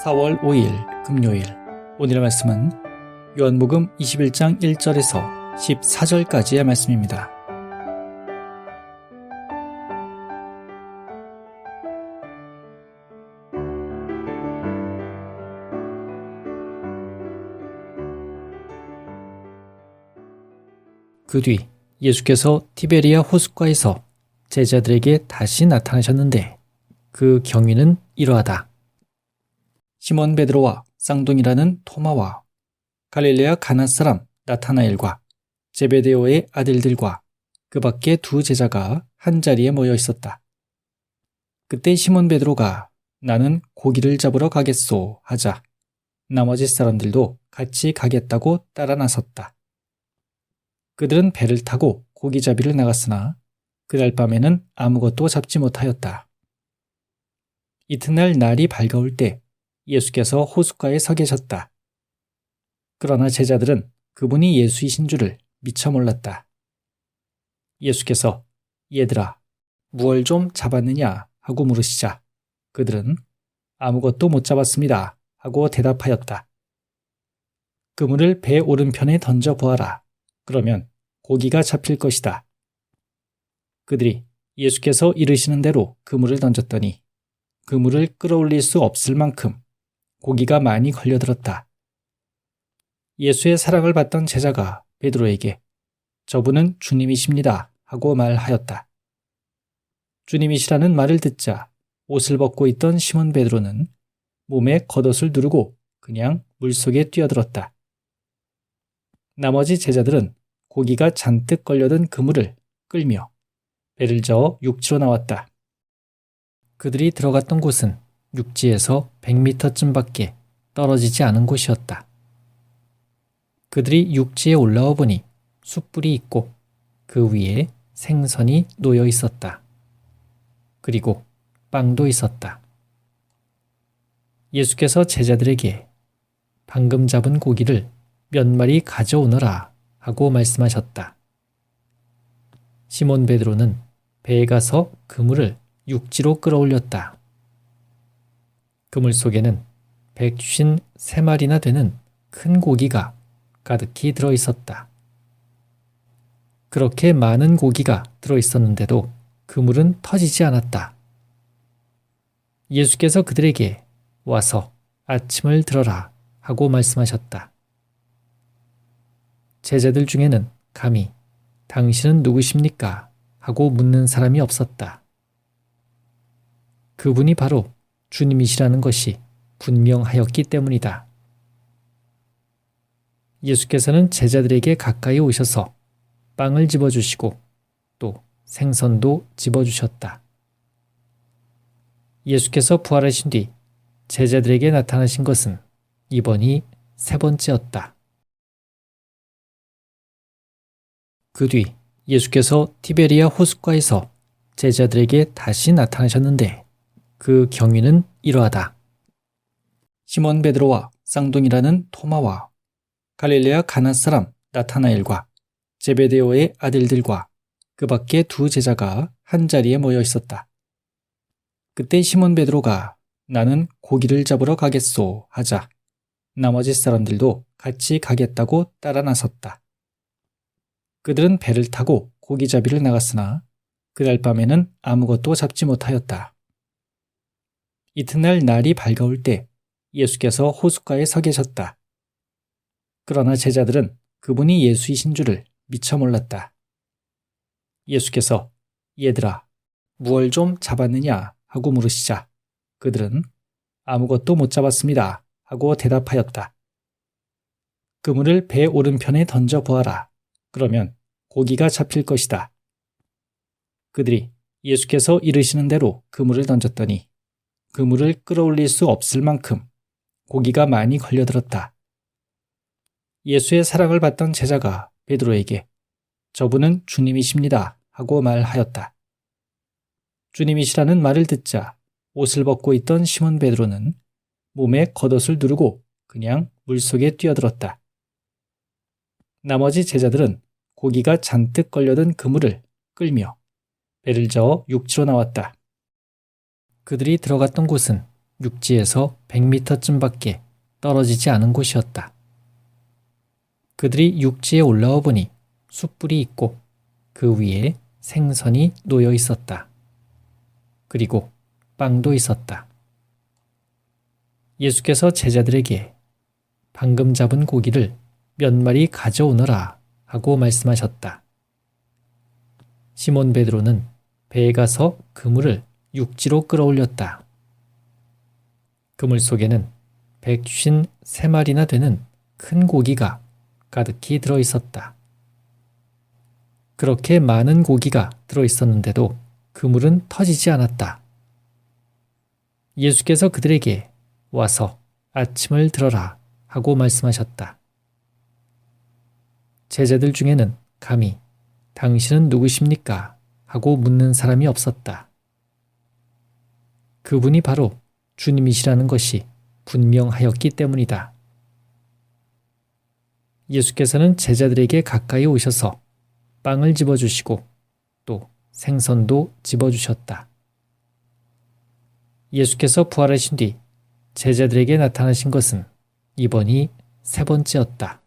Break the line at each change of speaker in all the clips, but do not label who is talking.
4월 5일 금요일. 오늘의 말씀은 요한복음 21장 1절에서 14절까지의 말씀입니다. 그 뒤 예수께서 티베리아 호숫가에서 제자들에게 다시 나타나셨는데 그 경위는 이러하다. 시몬 베드로와 쌍둥이라는 토마와 갈릴레아 가나 사람 나타나엘과 제베데오의 아들들과 그 밖에 두 제자가 한자리에 모여 있었다. 그때 시몬 베드로가 나는 고기를 잡으러 가겠소 하자 나머지 사람들도 같이 가겠다고 따라 나섰다. 그들은 배를 타고 고기잡이를 나갔으나 그날 밤에는 아무것도 잡지 못하였다. 이튿날 날이 밝아올 때 예수께서 호숫가에 서 계셨다. 그러나 제자들은 그분이 예수이신 줄을 미처 몰랐다. 예수께서 얘들아, 무얼 좀 잡았느냐 하고 물으시자 그들은 아무것도 못 잡았습니다 하고 대답하였다. 그물을 배 오른편에 던져 보아라. 그러면 고기가 잡힐 것이다. 그들이 예수께서 이르시는 대로 그물을 던졌더니 그물을 끌어올릴 수 없을 만큼 고기가 많이 걸려들었다. 예수의 사랑을 받던 제자가 베드로에게 저분은 주님이십니다 하고 말하였다. 주님이시라는 말을 듣자 옷을 벗고 있던 시몬 베드로는 몸에 겉옷을 두르고 그냥 물속에 뛰어들었다. 나머지 제자들은 고기가 잔뜩 걸려든 그물을 끌며 배를 저어 육지로 나왔다. 그들이 들어갔던 곳은 육지에서 100m쯤밖에 떨어지지 않은 곳이었다. 그들이 육지에 올라와 보니 숯불이 있고 그 위에 생선이 놓여 있었다. 그리고 빵도 있었다. 예수께서 제자들에게 방금 잡은 고기를 몇 마리 가져오너라 하고 말씀하셨다. 시몬 베드로는 배에 가서 그물을 육지로 끌어올렸다. 그물 속에는 153마리나 되는 큰 고기가 가득히 들어있었다. 그렇게 많은 고기가 들어있었는데도 그물은 터지지 않았다. 예수께서 그들에게 와서 아침을 들어라 하고 말씀하셨다. 제자들 중에는 감히 당신은 누구십니까? 하고 묻는 사람이 없었다. 그분이 바로 주님이시라는 것이 분명하였기 때문이다. 예수께서는 제자들에게 가까이 오셔서 빵을 집어주시고 또 생선도 집어주셨다. 예수께서 부활하신 뒤 제자들에게 나타나신 것은 이번이 세 번째였다. 그 뒤 예수께서 티베리아 호숫가에서 제자들에게 다시 나타나셨는데 그 경위는 이러하다. 시몬 베드로와 쌍둥이라는 토마와 갈릴레아 가나 사람 나타나엘과 제베데오의 아들들과 그 밖에 두 제자가 한자리에 모여 있었다. 그때 시몬 베드로가 나는 고기를 잡으러 가겠소 하자 나머지 사람들도 같이 가겠다고 따라 나섰다. 그들은 배를 타고 고기잡이를 나갔으나 그날 밤에는 아무것도 잡지 못하였다. 이튿날 날이 밝아올 때 예수께서 호숫가에 서 계셨다. 그러나 제자들은 그분이 예수이신 줄을 미처 몰랐다. 예수께서 얘들아, 무얼 좀 잡았느냐 하고 물으시자 그들은 아무것도 못 잡았습니다 하고 대답하였다. 그물을 배 오른편에 던져 보아라. 그러면 고기가 잡힐 것이다. 그들이 예수께서 이르시는 대로 그물을 던졌더니 그물을 끌어올릴 수 없을 만큼 고기가 많이 걸려들었다. 예수의 사랑을 받던 제자가 베드로에게 저분은 주님이십니다 하고 말하였다. 주님이시라는 말을 듣자 옷을 벗고 있던 시몬 베드로는 몸에 겉옷을 두르고 그냥 물속에 뛰어들었다. 나머지 제자들은 고기가 잔뜩 걸려든 그물을 끌며 배를 저어 육지로 나왔다. 그들이 들어갔던 곳은 육지에서 100m쯤밖에 떨어지지 않은 곳이었다. 그들이 육지에 올라와 보니 숯불이 있고 그 위에 생선이 놓여 있었다. 그리고 빵도 있었다. 예수께서 제자들에게 방금 잡은 고기를 몇 마리 가져오너라 하고 말씀하셨다. 시몬 베드로는 배에 가서 그물을 육지로 끌어올렸다. 그물 속에는 153마리나 되는 큰 고기가 가득히 들어있었다. 그렇게 많은 고기가 들어있었는데도 그물은 터지지 않았다. 예수께서 그들에게 와서 아침을 들어라 하고 말씀하셨다. 제자들 중에는 감히 당신은 누구십니까? 하고 묻는 사람이 없었다. 그분이 바로 주님이시라는 것이 분명하였기 때문이다. 예수께서는 제자들에게 가까이 오셔서 빵을 집어주시고 또 생선도 집어주셨다. 예수께서 부활하신 뒤 제자들에게 나타나신 것은 이번이 세 번째였다.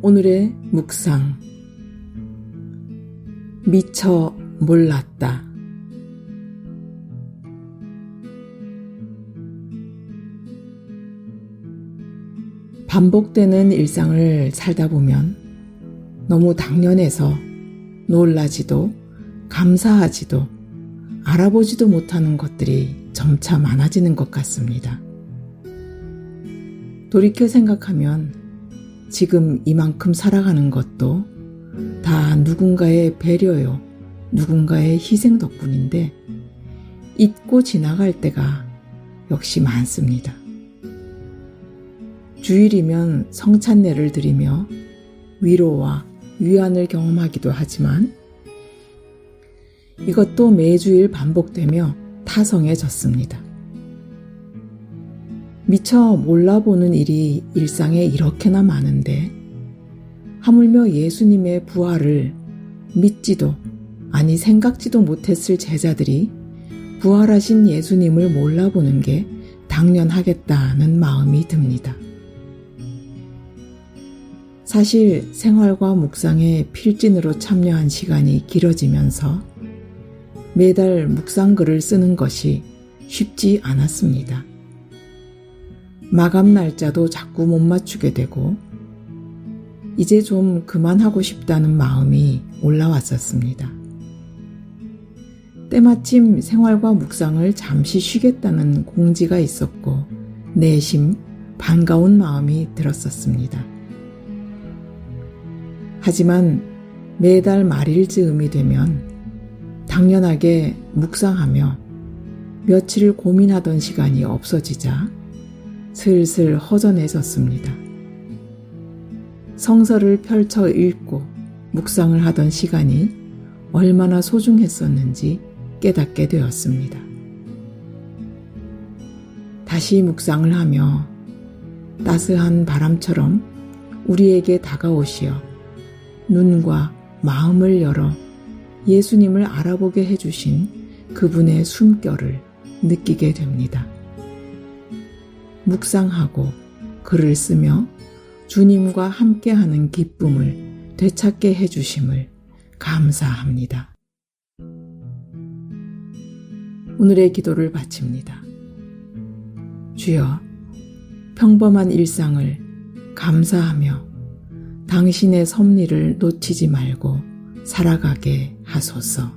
오늘의 묵상. 미처 몰랐다. 반복되는 일상을 살다 보면 너무 당연해서 놀라지도 감사하지도 알아보지도 못하는 것들이 점차 많아지는 것 같습니다. 돌이켜 생각하면 지금 이만큼 살아가는 것도 다 누군가의 배려요, 누군가의 희생 덕분인데 잊고 지나갈 때가 역시 많습니다. 주일이면 성찬례를 드리며 위로와 위안을 경험하기도 하지만 이것도 매주일 반복되며 타성해졌습니다. 미처 몰라보는 일이 일상에 이렇게나 많은데 하물며 예수님의 부활을 믿지도 아니 생각지도 못했을 제자들이 부활하신 예수님을 몰라보는 게 당연하겠다는 마음이 듭니다. 사실 생활과 묵상에 필진으로 참여한 시간이 길어지면서 매달 묵상글을 쓰는 것이 쉽지 않았습니다. 마감 날짜도 자꾸 못 맞추게 되고 이제 좀 그만하고 싶다는 마음이 올라왔었습니다. 때마침 생활과 묵상을 잠시 쉬겠다는 공지가 있었고 내심 반가운 마음이 들었었습니다. 하지만 매달 말일 즈음이 되면 당연하게 묵상하며 며칠을 고민하던 시간이 없어지자 슬슬 허전해졌습니다. 성서를 펼쳐 읽고 묵상을 하던 시간이 얼마나 소중했었는지 깨닫게 되었습니다. 다시 묵상을 하며 따스한 바람처럼 우리에게 다가오시어 눈과 마음을 열어 예수님을 알아보게 해주신 그분의 숨결을 느끼게 됩니다. 묵상하고 글을 쓰며 주님과 함께하는 기쁨을 되찾게 해주심을 감사합니다. 오늘의 기도를 바칩니다. 주여, 평범한 일상을 감사하며 당신의 섭리를 놓치지 말고 살아가게 하소서.